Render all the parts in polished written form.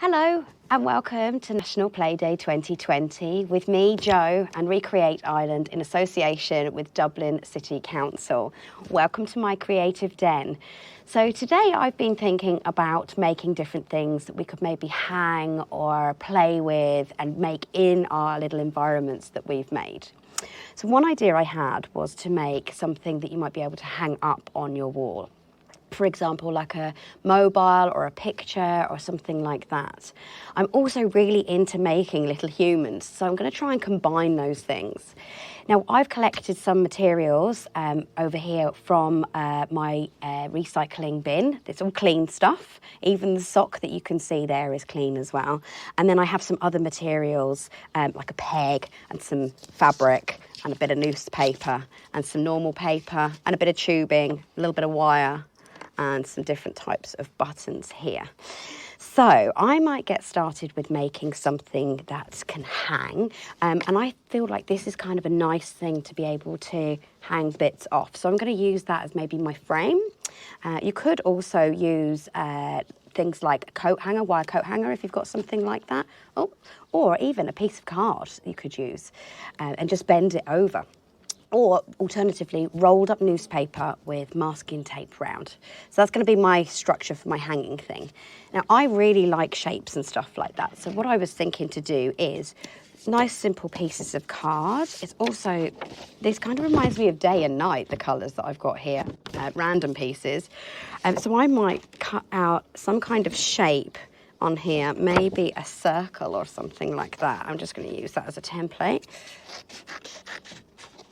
Hello and welcome to National PlayDay 2020 with me, Jo, and ReCreate Ireland in association with Dublin City Council. Welcome to my creative den. So today I've been thinking about making different things that we could maybe hang or play with and make in our little environments that we've made. So one idea I had was to make something that you might be able to hang up on your wall. For example, like a mobile or a picture or something like that. I'm also really into making little humans, so I'm going to try and combine those things. Now, I've collected some materials over here from my recycling bin. It's all clean stuff. Even the sock that you can see there is clean as well. And then I have some other materials like a peg and some fabric and a bit of newspaper and some normal paper and a bit of tubing, a little bit of wire, and some different types of buttons here. So I might get started with making something that can hang, and I feel like this is kind of a nice thing to be able to hang bits off. So I'm going to use that as maybe my frame. You could also use things like a coat hanger, wire coat hanger, if you've got something like that, or even a piece of card you could use and just bend it over. Or alternatively, rolled up newspaper with masking tape round. So that's going to be my structure for my hanging thing. Now, I really like shapes and stuff like that. So what I was thinking to do is nice, simple pieces of card. It's also, this kind of reminds me of day and night, the colours that I've got here, random pieces. So I might cut out some kind of shape on here, maybe a circle or something like that. I'm just going to use that as a template.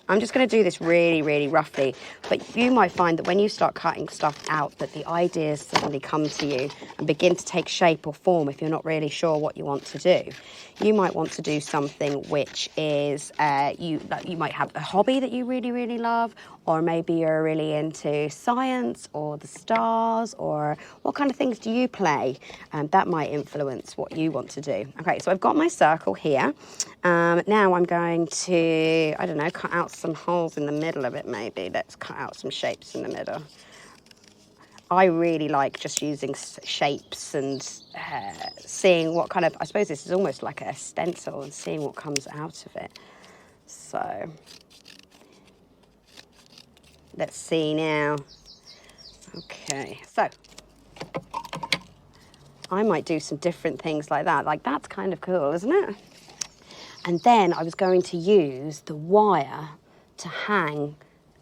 I'm just going to do this really, really roughly, but you might find that when you start cutting stuff out that the ideas suddenly come to you and begin to take shape or form if you're not really sure what you want to do. You might want to do something which is, you might have a hobby that you really, really love, or maybe you're really into science or the stars, or what kind of things do you play? That might influence what you want to do. Okay, so I've got my circle here. Now I'm going to, I don't know, cut out some holes in the middle of it maybe. Let's cut out some shapes in the middle. I really like just using shapes and seeing what kind of, I suppose this is almost like a stencil, and seeing what comes out of it. So let's see now. Okay, so I might do some different things like that. Like, that's kind of cool, isn't it? And then I was going to use the wire to hang,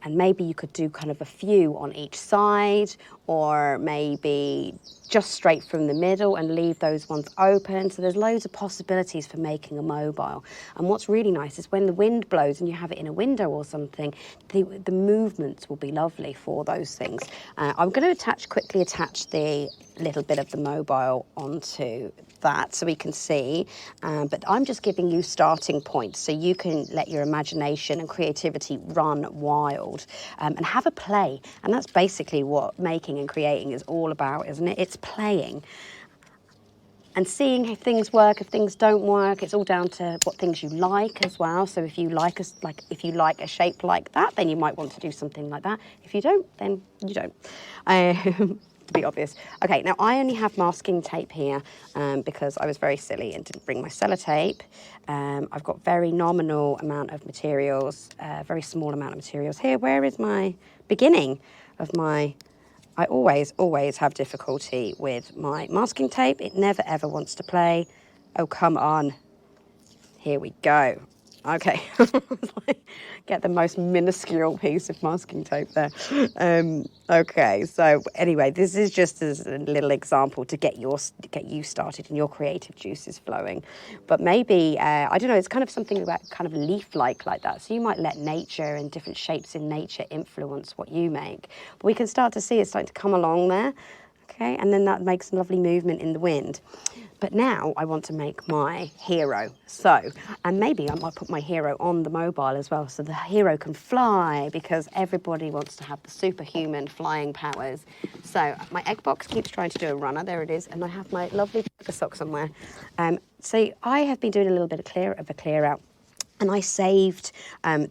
and maybe you could do kind of a few on each side, or maybe just straight from the middle and leave those ones open. So there's loads of possibilities for making a mobile. And what's really nice is when the wind blows and you have it in a window or something, the movements will be lovely for those things. I'm going to quickly attach the little bit of the mobile onto that so we can see, but I'm just giving you starting points so you can let your imagination and creativity run wild and have a play. And that's basically what making and creating is all about, isn't it? It's playing and seeing if things work, if things don't work. It's all down to what things you like as well. So if you like a shape like that, then you might want to do something like that. If you don't, then you don't. To be obvious. Okay, now I only have masking tape here because I was very silly and didn't bring my sellotape. I've got very nominal amount of materials, very small amount of materials here. Where is my beginning of my... I always have difficulty with my masking tape. It never ever wants to play. Oh, come on. Here we go. Okay, get the most minuscule piece of masking tape there. Okay, so anyway, this is just as a little example to get you started and your creative juices flowing. But maybe, I don't know, it's kind of something about kind of leaf-like like that. So you might let nature and different shapes in nature influence what you make. But we can start to see it starting to come along there. Okay, and then that makes a lovely movement in the wind. But now I want to make my hero. So, and maybe I might put my hero on the mobile as well, so the hero can fly, because everybody wants to have the superhuman flying powers. So my egg box keeps trying to do a runner. There it is. And I have my lovely sock somewhere. So I have been doing a little bit of a clear out. And I saved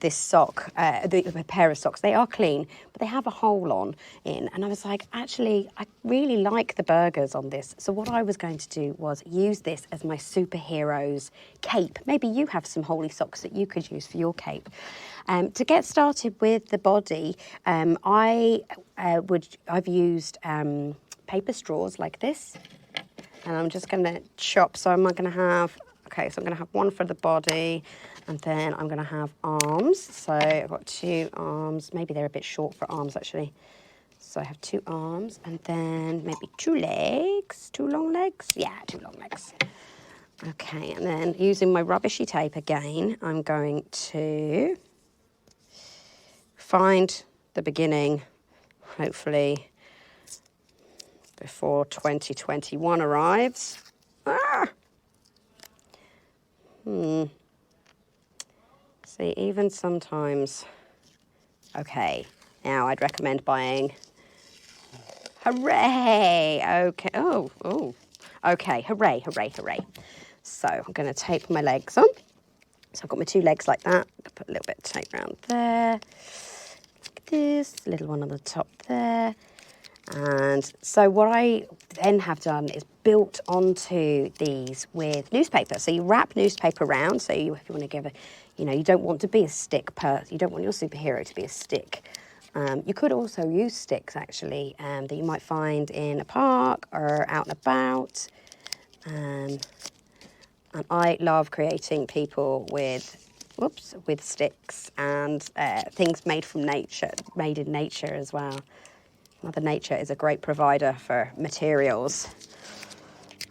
this sock, a pair of socks. They are clean, but they have a hole in. And I was like, actually, I really like the burgers on this. So what I was going to do was use this as my superhero's cape. Maybe you have some holey socks that you could use for your cape. To get started with the body, I've used paper straws like this. And I'm just going to chop. So I'm going to have, okay, so I'm going to have one for the body. And then I'm going to have arms. So I've got 2 arms. Maybe they're a bit short for arms, actually. So I have 2 arms. And then maybe 2 legs. 2 long legs? Yeah, 2 long legs. Okay, and then using my rubbishy tape again, I'm going to find the beginning, hopefully, before 2021 arrives. Ah! See, even sometimes... Okay, now I'd recommend buying... Hooray! Okay, oh. Okay, hooray, hooray, hooray. So I'm going to tape my legs on. So I've got my 2 legs like that. I'll put a little bit of tape around there. Like this, a little one on the top there. And so what I then have done is built onto these with newspaper. So you wrap newspaper around. So if you want to give a, you don't want to be a stick you don't want your superhero to be a stick. You could also use sticks actually that you might find in a park or out and about. And I love creating people with sticks and things made in nature as well. Mother Nature is a great provider for materials.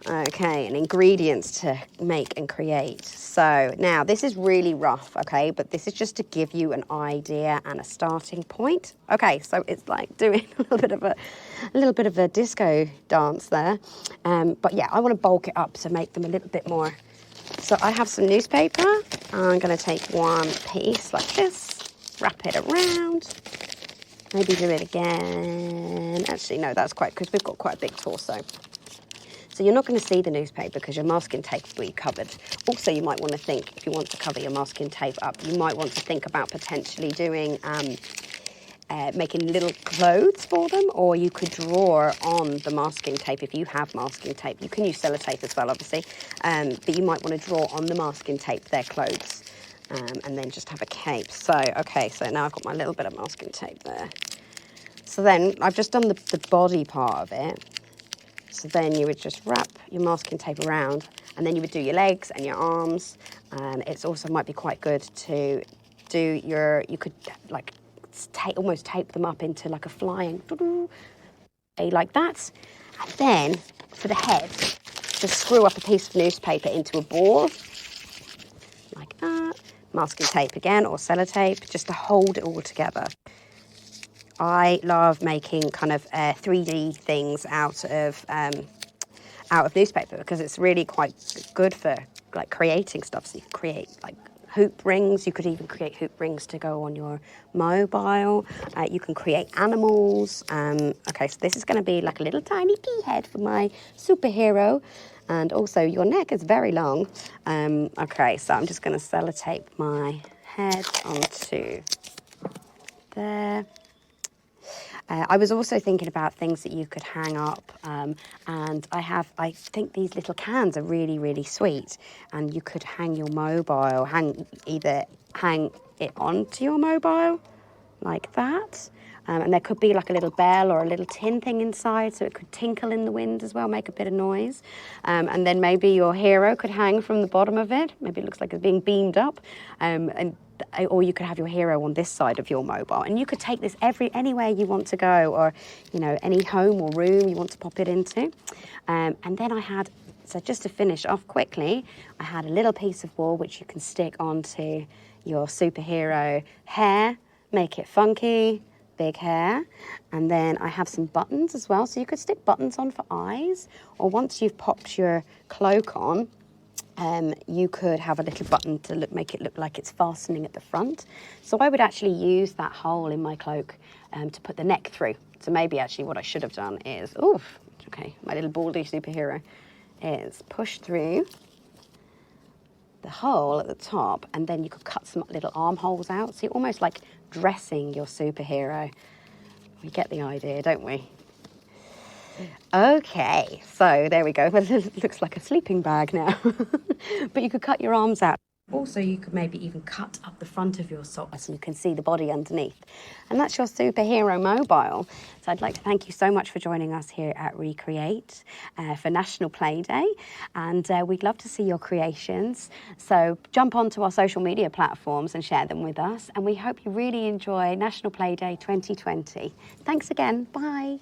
Okay, and ingredients to make and create. So now this is really rough, okay, but this is just to give you an idea and a starting point. Okay, so it's like doing a little bit of a disco dance there. But yeah, I want to bulk it up to make them a little bit more. So I have some newspaper. I'm going to take one piece like this, wrap it around. Maybe do it again. Actually, no, that's quite, because we've got quite a big torso. So you're not going to see the newspaper because your masking tape will be covered. Also, you might want to think, if you want to cover your masking tape up, you might want to think about potentially doing, making little clothes for them, or you could draw on the masking tape if you have masking tape. You can use sellotape as well, obviously, but you might want to draw on the masking tape their clothes. And then just have a cape. So, okay, so now I've got my little bit of masking tape there. So then I've just done the body part of it. So then you would just wrap your masking tape around, and then you would do your legs and your arms. And it's also might be quite good to do you could like almost tape them up into like a flying, like that. And then for the head, just screw up a piece of newspaper into a ball, like that. Masking tape again, or sellotape, just to hold it all together. I love making kind of 3D things out of newspaper because it's really quite good for like creating stuff. So you can create like hoop rings. You could even create hoop rings to go on your mobile. You can create animals. Okay, so this is going to be like a little tiny pea head for my superhero. And also your neck is very long. Okay, so I'm just going to sellotape my head onto there. I was also thinking about things that you could hang up, and I think these little cans are really, really sweet, and you could hang your mobile, either hang it onto your mobile, like that, and there could be like a little bell or a little tin thing inside, so it could tinkle in the wind as well, make a bit of noise, and then maybe your hero could hang from the bottom of it. Maybe it looks like it's being beamed up, or you could have your hero on this side of your mobile, and you could take this anywhere you want to go, or any home or room you want to pop it into. And then so just to finish off quickly, I had a little piece of wool which you can stick onto your superhero hair, make it funky, big hair. And then I have some buttons as well, so you could stick buttons on for eyes, or once you've popped your cloak on, you could have a little button to make it look like it's fastening at the front. So I would actually use that hole in my cloak to put the neck through. So maybe actually what I should have done is, my little baldy superhero is push through the hole at the top, and then you could cut some little armholes out. So you're almost like dressing your superhero. We get the idea, don't we? Okay, so there we go. It looks like a sleeping bag now. But you could cut your arms out. Also, you could maybe even cut up the front of your sock so you can see the body underneath. And that's your superhero mobile. So I'd like to thank you so much for joining us here at ReCreate for National Play Day. And we'd love to see your creations. So jump onto our social media platforms and share them with us. And we hope you really enjoy National Play Day 2020. Thanks again. Bye.